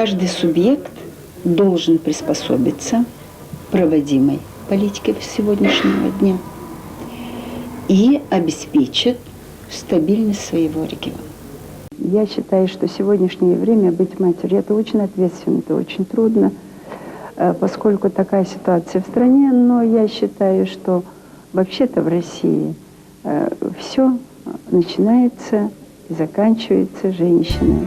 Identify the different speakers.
Speaker 1: каждый субъект должен приспособиться к проводимой политике сегодняшнего дня и обеспечит стабильность своего региона.
Speaker 2: Я считаю, что сегодняшнее время быть матерью – это очень ответственно, это очень трудно, поскольку такая ситуация в стране. Но я считаю, что вообще-то в России все начинается и заканчивается женщиной.